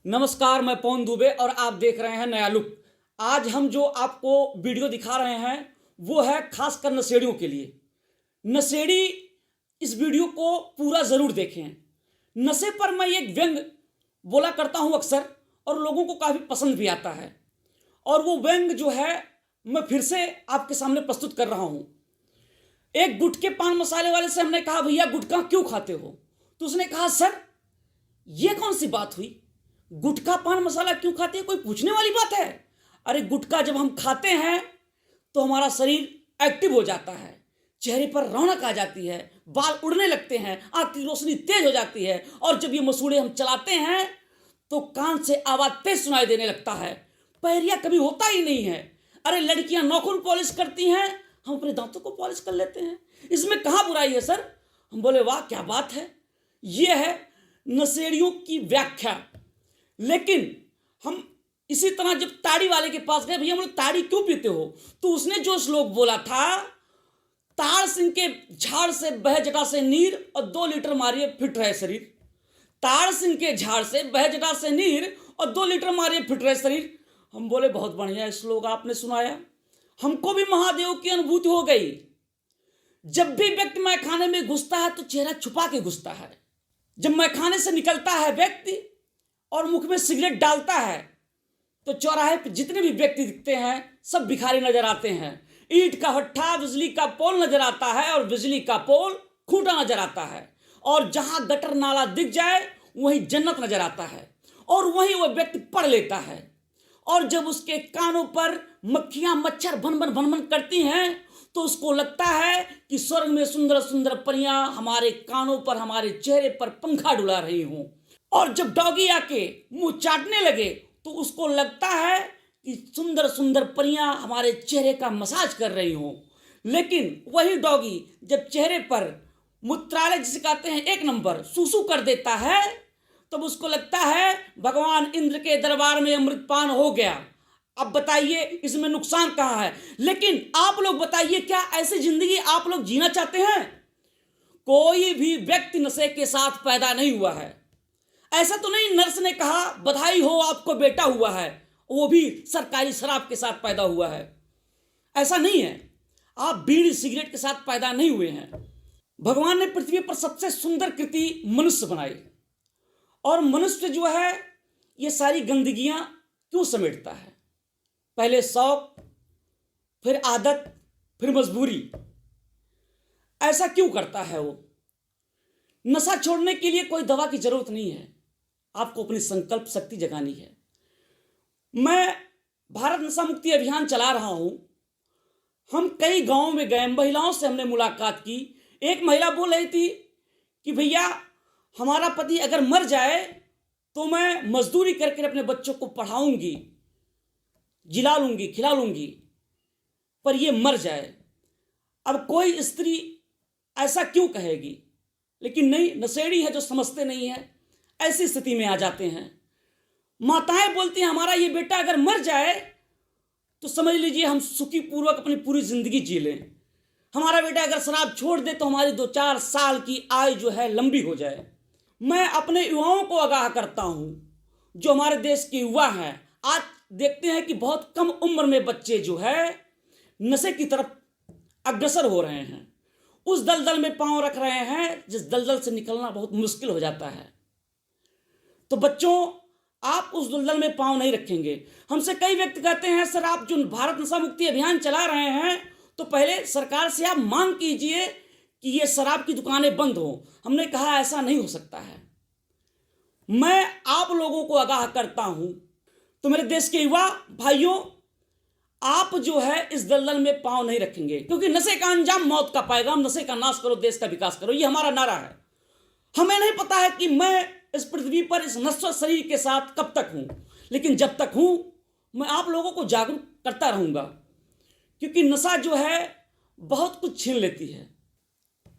नमस्कार, मैं पवन दुबे और आप देख रहे हैं नया लुक। आज हम जो आपको वीडियो दिखा रहे हैं वो है खासकर नशेड़ियों के लिए। नशेड़ी इस वीडियो को पूरा ज़रूर देखें। नशे पर मैं एक व्यंग बोला करता हूँ अक्सर और लोगों को काफ़ी पसंद भी आता है, और वो व्यंग जो है मैं फिर से आपके सामने प्रस्तुत कर रहा हूँ। एक गुटखे पान मसाले वाले से हमने कहा, भैया गुटखा क्यों खाते हो? तो उसने कहा, सर ये कौन सी बात हुई, गुटखा पान मसाला क्यों खाते हैं, कोई पूछने वाली बात है? अरे गुटखा जब हम खाते हैं तो हमारा शरीर एक्टिव हो जाता है, चेहरे पर रौनक आ जाती है, बाल उड़ने लगते हैं, आँख की रोशनी तेज हो जाती है, और जब ये मसूड़े हम चलाते हैं तो कान से आवाज़ तेज सुनाई देने लगता है। पैरिया कभी होता ही नहीं है। अरे लड़कियां नाखून पॉलिश करती हैं, हम अपने दांतों को पॉलिश कर लेते हैं, इसमें कहाँ बुराई है सर? हम बोले वाह क्या बात है। ये है नशेड़ियों की व्याख्या। लेकिन हम इसी तरह जब ताड़ी वाले के पास गए, भैया हम लोग ताड़ी क्यों पीते हो? तो उसने जो श्लोक बोला था, ताड़ सिंह के झाड़ से बह जटा से नीर और 2 लीटर मारिए फिट रहे शरीर। ताड़ सिंह के झाड़ से बह जटा से नीर और 2 लीटर मारिए फिट रहे शरीर। हम बोले बहुत बढ़िया श्लोक आपने सुनाया, हमको भी महादेव की अनुभूति हो गई। जब भी व्यक्ति मैखाने में घुसता है तो चेहरा छुपा के घुसता है। जब मैखाने से निकलता है व्यक्ति और मुख में सिगरेट डालता है तो चौराहे पर जितने भी व्यक्ति दिखते हैं सब भिखारी नजर आते हैं। ईंट का भट्ठा बिजली का पोल नजर आता है और बिजली का पोल खूंटा नजर आता है, और जहां गटर नाला दिख जाए वहीं जन्नत नजर आता है, और वहीं वह व्यक्ति पढ़ लेता है। और जब उसके कानों पर मक्खियां मच्छर भन भन भन भन करती हैं तो उसको लगता है कि स्वर्ग में सुंदर सुंदर परियां हमारे कानों पर, हमारे चेहरे पर पंखा डुला रही हूं। और जब डॉगी आके मुंह चाटने लगे तो उसको लगता है कि सुंदर सुंदर परियां हमारे चेहरे का मसाज कर रही हों। लेकिन वही डॉगी जब चेहरे पर मूत्रालय जिसे कहते हैं 1 नंबर सूसू कर देता है तब उसको लगता है भगवान इंद्र के दरबार में अमृतपान हो गया। अब बताइए इसमें नुकसान कहाँ है? लेकिन आप लोग बताइए, क्या ऐसी जिंदगी आप लोग जीना चाहते हैं? कोई भी व्यक्ति नशे के साथ पैदा नहीं हुआ है। ऐसा तो नहीं नर्स ने कहा बधाई हो आपको बेटा हुआ है, वो भी सरकारी शराब के साथ पैदा हुआ है। ऐसा नहीं है। आप बीड़ी सिगरेट के साथ पैदा नहीं हुए हैं। भगवान ने पृथ्वी पर सबसे सुंदर कृति मनुष्य बनाई, और मनुष्य जो है ये सारी गंदगियां क्यों समेटता है? पहले शौक, फिर आदत, फिर मजबूरी। ऐसा क्यों करता है वो? नशा छोड़ने के लिए कोई दवा की जरूरत नहीं है, आपको अपनी संकल्प शक्ति जगानी है। मैं भारत नशा मुक्ति अभियान चला रहा हूं। हम कई गांवों में गए, महिलाओं से हमने मुलाकात की। एक महिला बोल रही थी कि भैया हमारा पति अगर मर जाए तो मैं मजदूरी करके अपने बच्चों को पढ़ाऊंगी, जिला लूंगी, खिला लूंगी, पर ये मर जाए। अब कोई स्त्री ऐसा क्यों कहेगी? लेकिन नहीं, नशेड़ी है जो समझते नहीं है, ऐसी स्थिति में आ जाते हैं। माताएं बोलती हैं हमारा ये बेटा अगर मर जाए तो समझ लीजिए हम सुखी पूर्वक अपनी पूरी जिंदगी जी लें। हमारा बेटा अगर शराब छोड़ दे तो हमारी 2-4 साल की आयु जो है लंबी हो जाए। मैं अपने युवाओं को आगाह करता हूं, जो हमारे देश के युवा हैं। आज देखते हैं कि बहुत कम उम्र में बच्चे जो है नशे की तरफ अग्रसर हो रहे हैं, उस दलदल में पांव रख रहे हैं जिस दलदल से निकलना बहुत मुश्किल हो जाता है। तो बच्चों, आप उस दलदल में पांव नहीं रखेंगे। हमसे कई व्यक्ति कहते हैं सर आप जो भारत नशा मुक्ति अभियान चला रहे हैं तो पहले सरकार से आप मांग कीजिए कि ये शराब की दुकानें बंद हो। हमने कहा ऐसा नहीं हो सकता है। मैं आप लोगों को आगाह करता हूं। तो मेरे देश के युवा भाइयों, आप जो है इस दलदल में पांव नहीं रखेंगे, क्योंकि नशे का अंजाम मौत का पैगाम। नशे का नाश करो, देश का विकास करो, ये हमारा नारा है। हमें नहीं पता है कि मैं इस पृथ्वी पर इस नश्वर शरीर के साथ कब तक हूं, लेकिन जब तक हूं मैं आप लोगों को जागरूक करता रहूंगा, क्योंकि नशा जो है बहुत कुछ छीन लेती है।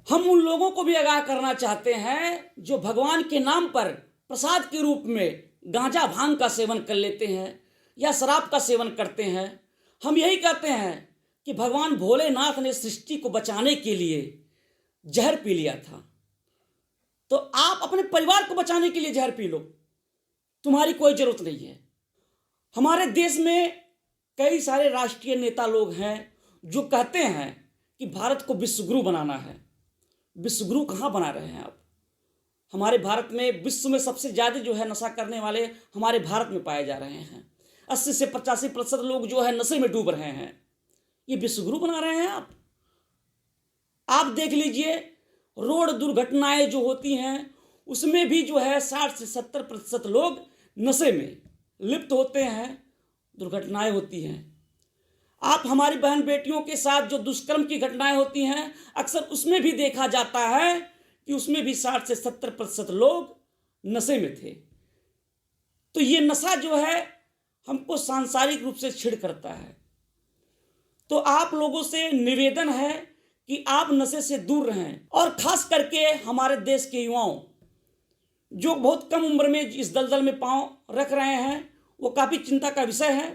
हम उन लोगों को भी आगाह करना चाहते हैं जो भगवान के नाम पर प्रसाद के रूप में गांजा भांग का सेवन कर लेते हैं या शराब का सेवन करते हैं। हम यही कहते हैं कि भगवान भोलेनाथ ने सृष्टि को बचाने के लिए जहर पी लिया था, तो आप अपने परिवार को बचाने के लिए जहर पी लो। तुम्हारी कोई जरूरत नहीं है। हमारे देश में कई सारे राष्ट्रीय नेता लोग हैं जो कहते हैं कि भारत को विश्वगुरु बनाना है। विश्वगुरु कहाँ बना रहे हैं आप? हमारे भारत में विश्व में सबसे ज़्यादा जो है नशा करने वाले हमारे भारत में पाए जा रहे हैं। 80 से 85% लोग जो है नशे में डूब रहे हैं। ये विश्वगुरु बना रहे हैं आप? आप देख लीजिए, रोड दुर्घटनाएं जो होती हैं उसमें भी जो है 60 से 70% लोग नशे में लिप्त होते हैं, दुर्घटनाएं होती हैं। आप हमारी बहन बेटियों के साथ जो दुष्कर्म की घटनाएं होती हैं अक्सर उसमें भी देखा जाता है कि उसमें भी 60 से 70% लोग नशे में थे। तो ये नशा जो है हमको सांसारिक रूप से छिड़ करता है। तो आप लोगों से निवेदन है कि आप नशे से दूर रहें, और खास करके हमारे देश के युवाओं जो बहुत कम उम्र में इस दलदल में पांव रख रहे हैं वो काफ़ी चिंता का विषय है।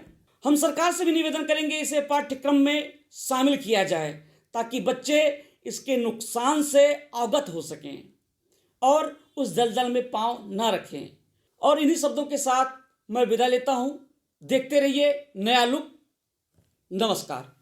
हम सरकार से भी निवेदन करेंगे इसे पाठ्यक्रम में शामिल किया जाए ताकि बच्चे इसके नुकसान से अवगत हो सकें और उस दलदल में पांव ना रखें। और इन्हीं शब्दों के साथ मैं विदा लेता हूं। देखते रहिए नया लुक। नमस्कार।